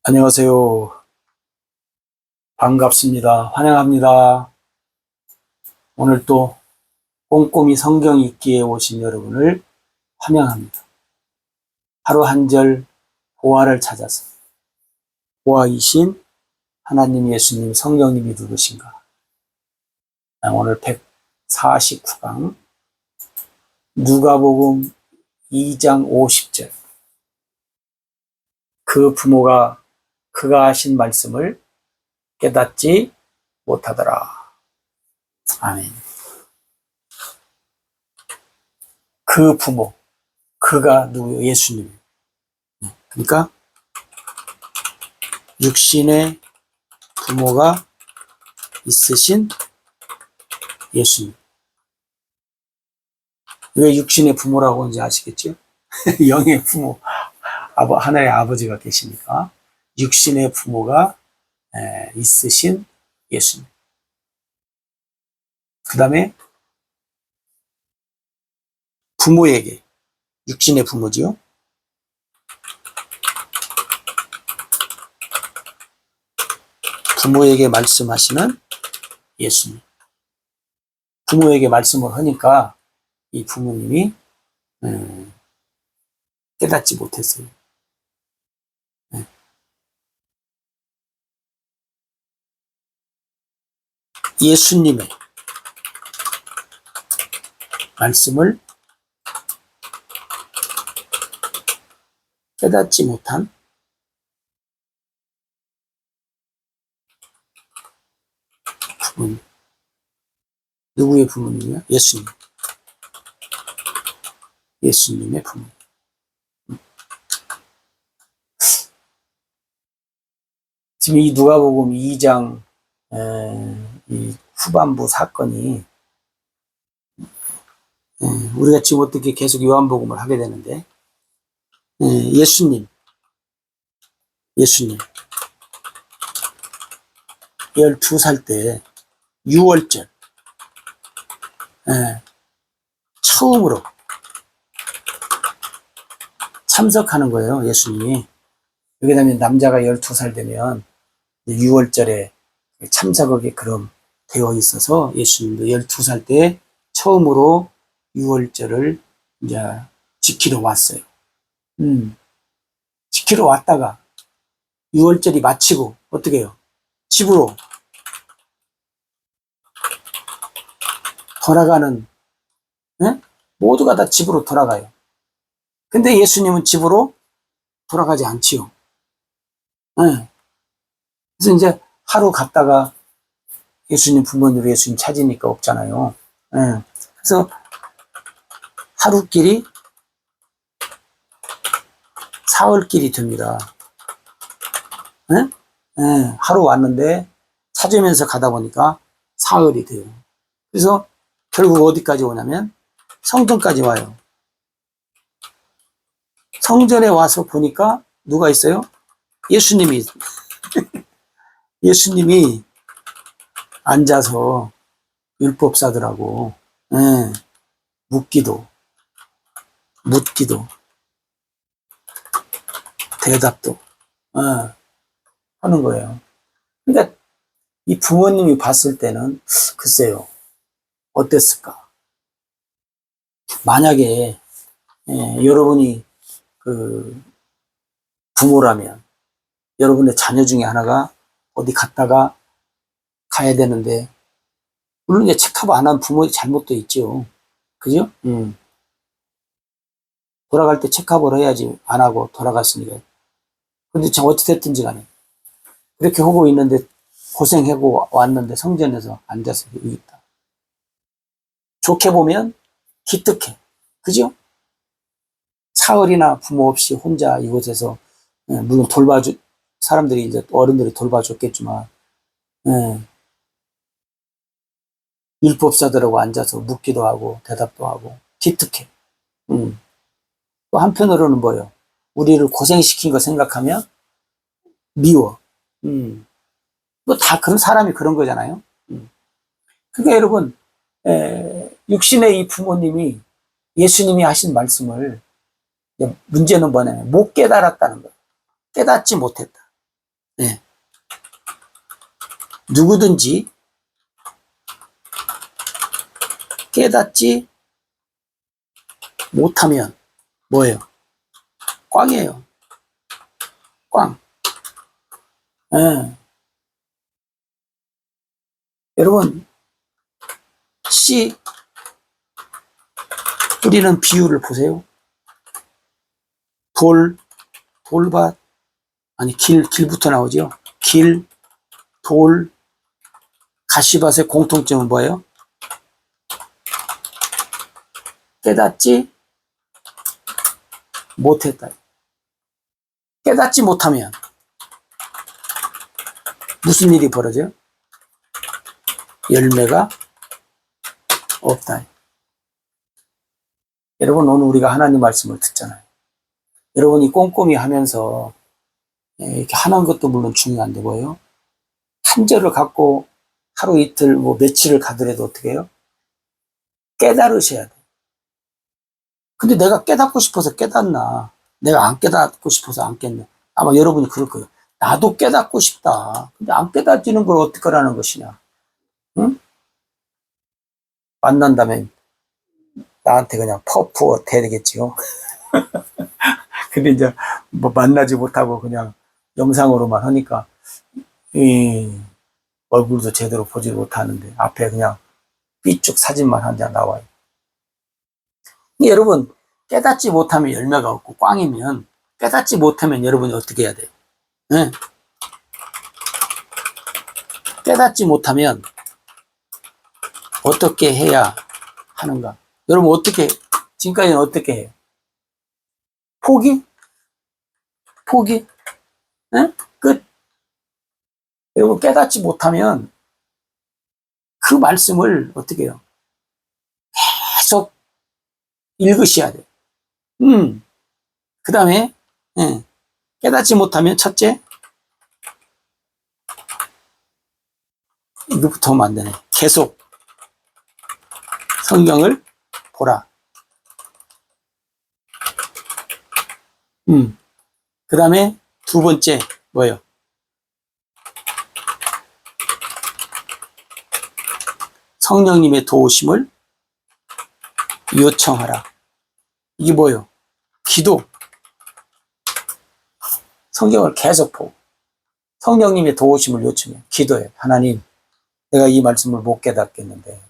안녕하세요. 반갑습니다. 환영합니다. 오늘 또 꼼꼼히 성경 읽기에 오신 여러분을 환영합니다. 하루 한 절 보화를 찾아서 보화이신 하나님 예수님 성령님이 누구신가? 오늘 149강 누가복음 2장 50절 그 부모가 그가 하신 말씀을 깨닫지 못하더라. 아멘. 그 부모, 그가 누구예요? 예수님. 그러니까 육신의 부모가 있으신 예수님. 왜 육신의 부모라고 하는지 아시겠죠? 영의 부모, 하나의 아버지가 계시니까 육신의 부모가 있으신 예수님. 그 다음에 부모에게, 육신의 부모지요. 부모에게 말씀하시는 예수님. 부모에게 말씀을 하니까 이 부모님이 깨닫지 못했어요. 예수님의 말씀을 깨닫지 못한 부모님. 누구의 부모님이요? 예수님. 예수님의 부모님. 지금 이 누가복음 2장 이 후반부 사건이 우리가 지금 어떻게 계속 요한복음을 하게 되는데 예수님 12살 때 6월절 처음으로 참석하는 거예요. 예수님이. 왜냐하면 남자가 12살 되면 6월절에 참석하게 그럼 되어 있어서 예수님도 12살 때 처음으로 6월절을 이제 지키러 왔어요. 지키러 왔다가 6월절이 마치고 어떻게 해요? 집으로 돌아가는, 모두가 다 집으로 돌아가요. 근데 예수님은 집으로 돌아가지 않지요. 그래서 이제 하루 갔다가 예수님 부모님으로 예수님 찾으니까 없잖아요. 그래서 하루길이 사흘길이 됩니다. 하루 왔는데 찾으면서 가다 보니까 사흘이 돼요. 그래서 결국 어디까지 오냐면 성전까지 와요. 성전에 와서 보니까 누가 있어요? 예수님이 예수님이 앉아서 율법사들하고 묻기도 대답도 하는 거예요. 그러니까 이 부모님이 봤을 때는 글쎄요, 어땠을까? 만약에 여러분이 그 부모라면 여러분의 자녀 중에 하나가 어디 갔다가 가야 되는데, 물론 이제 체크업 안 한 부모의 잘못도 있죠. 그죠? 돌아갈 때 체크업을 해야지 안 하고 돌아갔으니까. 근데 참 어찌됐든지 간에 그렇게 하고 있는데 고생하고 왔는데 성전에서 앉아서 여기 있다. 좋게 보면 기특해. 그죠? 사흘이나 부모 없이 혼자 이곳에서, 물론 사람들이 이제 어른들이 돌봐줬겠지만, 율법사들하고 앉아서 묻기도 하고 대답도 하고 기특해. 또 한편으로는 뭐예요? 우리를 고생시킨 거 생각하면 미워. 뭐 다 그런 사람이 그런 거잖아요. 그러니까 여러분, 육신의 이 부모님이 예수님이 하신 말씀을, 문제는 뭐냐면 못 깨달았다는 거예요. 깨닫지 못했다. 네. 누구든지 깨닫지 못하면 뭐예요? 꽝이에요. 꽝. 네. 여러분, 씨 뿌리는 비유를 보세요. 돌밭, 아니, 길부터 나오죠. 길, 돌, 가시밭의 공통점은 뭐예요? 깨닫지 못했다. 깨닫지 못하면 무슨 일이 벌어져요? 열매가 없다. 여러분, 오늘 우리가 하나님 말씀을 듣잖아요. 여러분이 꼼꼼히 하면서 이렇게 하는 것도 물론 중요한데 뭐예요? 한 절을 갖고 하루 이틀 뭐 며칠을 가더라도 어떻게 해요? 깨달으셔야 돼. 근데 내가 깨닫고 싶어서 깨닫나? 내가 안 깨닫고 싶어서 안 깼나? 아마 여러분이 그럴 거예요. 나도 깨닫고 싶다. 근데 안 깨닫지는 걸 어떻게 하라는 것이냐? 응? 만난다면 나한테 그냥 퍼프어 되겠지요. 근데 이제 뭐 만나지 못하고 그냥 영상으로만 하니까 이 얼굴도 제대로 보지 못하는데 앞에 그냥 삐쭉 사진만 한 장 나와요. 여러분, 깨닫지 못하면 열매가 없고 꽝이면 깨닫지 못하면 여러분이 어떻게 해야 돼요? 네? 깨닫지 못하면 어떻게 해야 하는가? 여러분 어떻게 지금까지는 어떻게 해요? 포기? 포기? 네? 끝. 여러분 깨닫지 못하면 그 말씀을 어떻게 해요? 계속 읽으셔야 돼요. 그 다음에 깨닫지 못하면 첫째 이거부터 하면 안 되네. 계속 성경을 보라. 그 다음에 두 번째 뭐예요? 성령님의 도우심을 요청하라. 이게 뭐예요? 기도. 성경을 계속 보고 성령님의 도우심을 요청해. 기도해. 하나님, 내가 이 말씀을 못 깨닫겠는데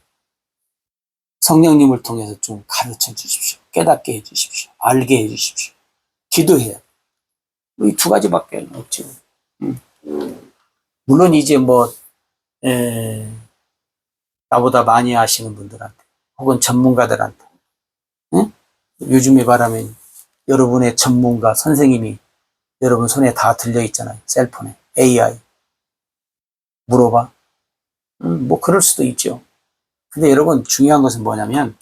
성령님을 통해서 좀 가르쳐 주십시오. 깨닫게 해 주십시오. 알게 해 주십시오. 기도해야 돼. 이 두 가지밖에 없죠. 물론 이제 뭐 나보다 많이 아시는 분들한테 혹은 전문가들한테 요즘에 말하면 여러분의 전문가 선생님이 여러분 손에 다 들려있잖아요. 셀폰에 AI 물어봐. 뭐 그럴 수도 있죠. 근데 여러분 중요한 것은 뭐냐면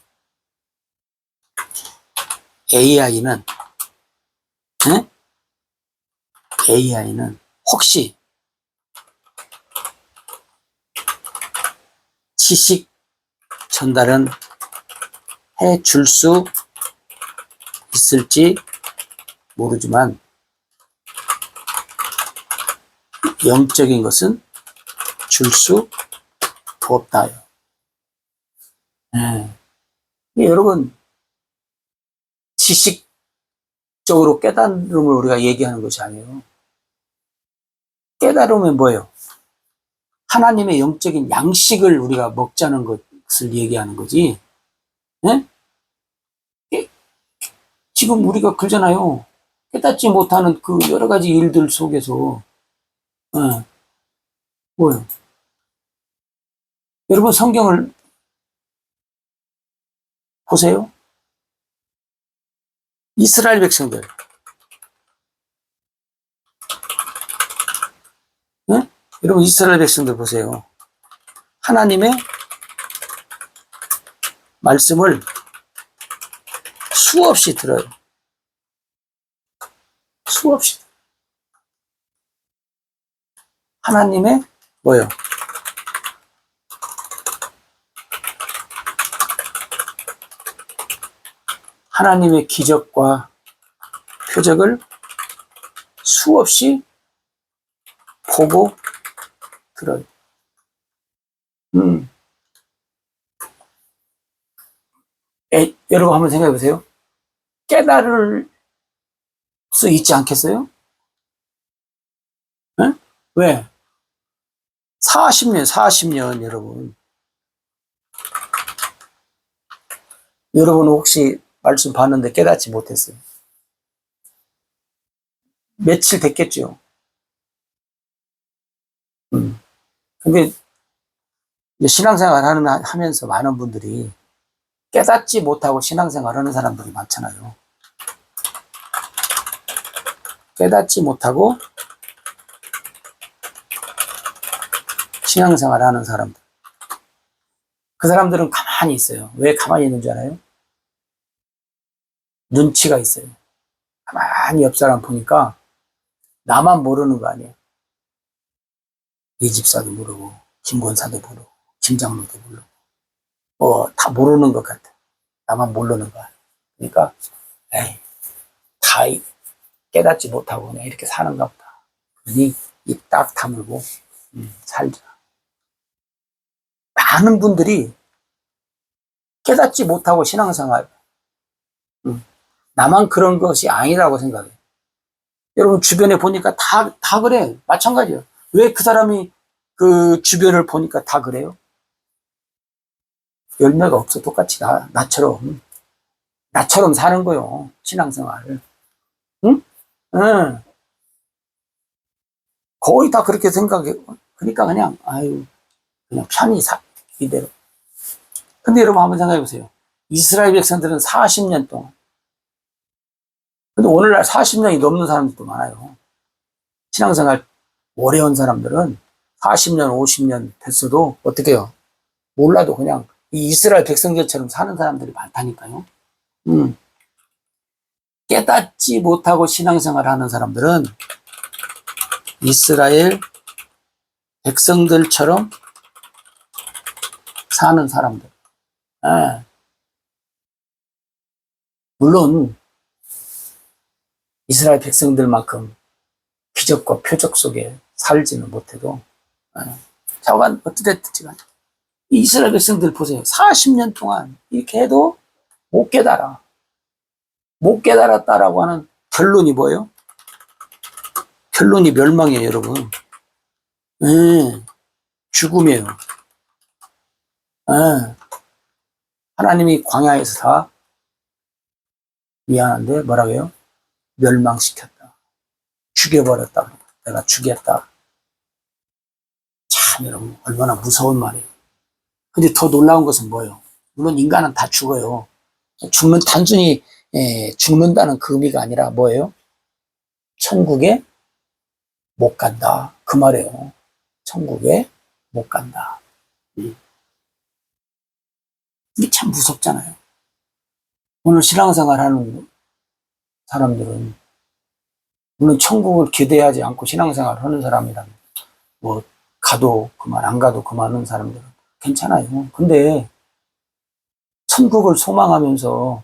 AI는 AI는 혹시 지식 전달은 해줄 수 있을지 모르지만 영적인 것은 줄 수 없다요. 여러분 지식적으로 깨달음을 우리가 얘기하는 것이 아니에요. 깨달음은 뭐예요? 하나님의 영적인 양식을 우리가 먹자는 것을 얘기하는 거지. 네? 지금 우리가 그러잖아요. 깨닫지 못하는 그 여러 가지 일들 속에서 뭐예요? 여러분 성경을 보세요. 이스라엘 백성들 여러분 이스라엘 백성들 보세요. 하나님의 말씀을 수없이 들어요. 수없이. 하나님의 뭐요? 하나님의 기적과 표적을 수없이 보고 들어요. 여러분 한번 생각해 보세요. 깨달을 수 있지 않겠어요? 네? 왜? 40년 여러분. 여러분은 혹시 말씀 봤는데 깨닫지 못했어요? 며칠 됐겠죠? 근데 신앙생활 하면서 많은 분들이 깨닫지 못하고 신앙생활 하는 사람들이 많잖아요. 깨닫지 못하고 신앙생활 하는 사람들. 그 사람들은 가만히 있어요. 왜 가만히 있는 줄 알아요? 눈치가 있어요. 가만히 옆 사람 보니까 나만 모르는 거 아니에요. 이 집사도 모르고, 김 권사도 모르고, 김 장로도 모르고, 다 모르는 것 같아. 나만 모르는 거야. 그러니까, 에이, 다 깨닫지 못하고 그냥 이렇게 사는가 보다. 그러니 입 딱 다물고, 살자. 많은 분들이 깨닫지 못하고 신앙생활, 나만 그런 것이 아니라고 생각해요. 여러분 주변에 보니까 다 그래. 마찬가지예요. 왜 그 사람이 그 주변을 보니까 다 그래요? 열매가 없어. 똑같이 나처럼 사는 거요. 신앙생활을. 응? 응. 거의 다 그렇게 생각해. 그러니까 그냥 그냥 편히 이대로. 근데 여러분 한번 생각해 보세요. 이스라엘 백성들은 40년 동안. 근데 오늘날 40년이 넘는 사람들도 많아요. 신앙생활 오래 한 사람들은 40년, 50년 됐어도 어떻게 해요? 몰라도 그냥 이 이스라엘 백성들처럼 사는 사람들이 많다니까요. 깨닫지 못하고 신앙생활 하는 사람들은 이스라엘 백성들처럼 사는 사람들. 예. 물론 이스라엘 백성들만큼 기적과 표적 속에 살지는 못해도 자관 어찌됐든지 간에 이스라엘 백성들 보세요. 40년 동안 이렇게 해도 못 깨달아. 못 깨달았다라고 하는 결론이 뭐예요? 결론이 멸망이에요, 여러분. 죽음이에요. 하나님이 광야에서 다 미안한데 뭐라고 해요? 멸망시켰다. 죽여버렸다. 내가 죽였다. 참 여러분 얼마나 무서운 말이에요. 근데 더 놀라운 것은 뭐예요? 물론 인간은 다 죽어요. 단순히 죽는다는 그 의미가 아니라 뭐예요? 천국에 못 간다. 그 말이에요. 천국에 못 간다. 이게 참 무섭잖아요. 오늘 신앙생활 하는 사람들은 물론 천국을 기대하지 않고 신앙생활 하는 사람이라면 뭐 가도 그만 안 가도 그만 하는 사람들은 괜찮아요. 근데 천국을 소망하면서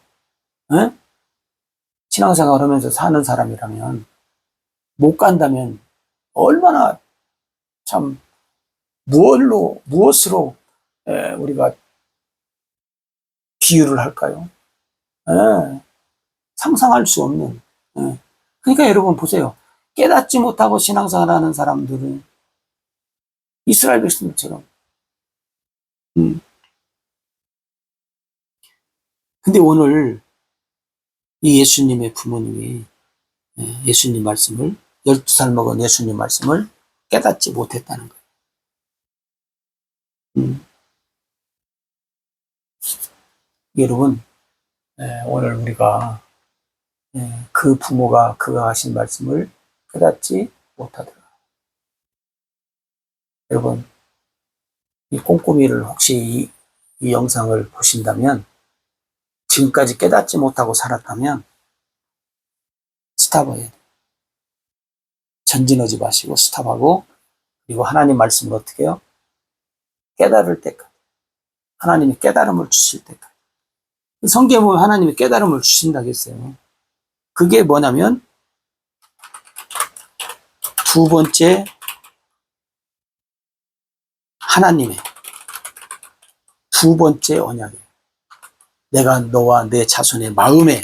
신앙생활 하면서 사는 사람이라면 못 간다면 얼마나 참 무엇으로 우리가 비유를 할까요? 상상할 수 없는. 그러니까 여러분 보세요. 깨닫지 못하고 신앙생활 하는 사람들은 이스라엘 백성들처럼. 근데 오늘 이 예수님의 부모님이 예수님 말씀을 12살 먹은 예수님 말씀을 깨닫지 못했다는 거예요. 여러분 오늘 우리가 그 부모가 그가 하신 말씀을 깨닫지 못하더라. 여러분 이 꼼꼼이를 혹시 이 영상을 보신다면 지금까지 깨닫지 못하고 살았다면 스탑해야 돼요. 전진하지 마시고 스탑하고 그리고 하나님 말씀을 어떻게 해요? 깨달을 때까지 하나님이 깨달음을 주실 때까지 성경에 보면 하나님이 깨달음을 주신다고 했어요. 그게 뭐냐면 두 번째 하나님의 두 번째 언약이에요. 내가 너와 내 자손의 마음에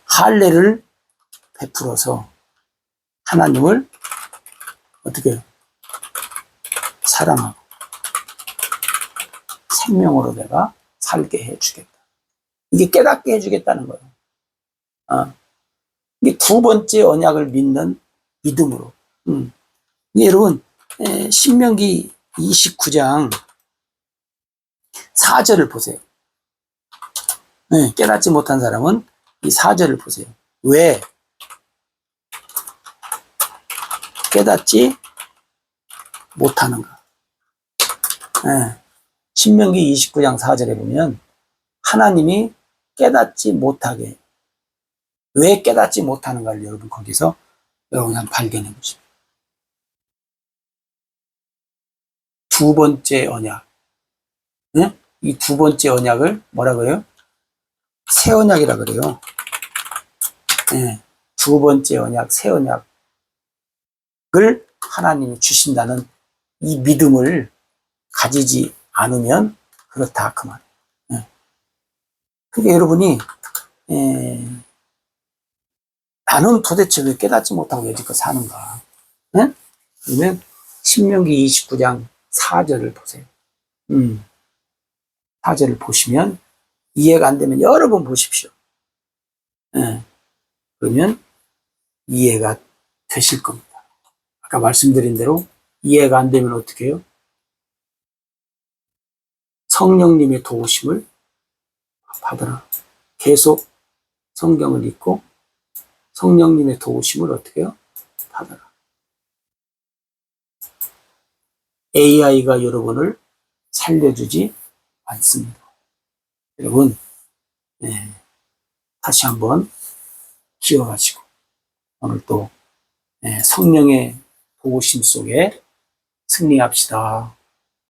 할례를 베풀어서 하나님을 어떻게 해요? 사랑하고 생명으로 내가 살게 해주겠다. 이게 깨닫게 해주겠다는 거예요. 이게 두 번째 언약을 믿는 믿음으로. 이게 여러분, 신명기 29장 4절을 보세요. 깨닫지 못한 사람은 이 4절을 보세요. 왜 깨닫지 못하는가? 신명기 29장 4절에 보면 하나님이 깨닫지 못하게, 왜 깨닫지 못하는가를 여러분 거기서 여러분이 한번 발견해 보십시오. 두 번째 언약. 이 두 번째 언약을 뭐라고 해요? 새 언약이라 그래요. 두 번째 언약, 새 언약을 하나님이 주신다는 이 믿음을 가지지 않으면 그렇다 그 말이에요. 그러니까 여러분이 나는 도대체 왜 깨닫지 못하고 여지껏 사는가? 그러면 신명기 29장 4절을 보세요. 4절을 보시면 이해가 안 되면 여러 번 보십시오. 그러면 이해가 되실 겁니다. 아까 말씀드린 대로 이해가 안 되면 어떻게 해요? 성령님의 도우심을 받으라. 계속 성경을 읽고 성령님의 도우심을 어떻게 해요? 받으라. AI가 여러분을 살려주지 않습니다. 여러분, 다시 한번 기억하시고 오늘 또 성령의 도우심 속에 승리합시다.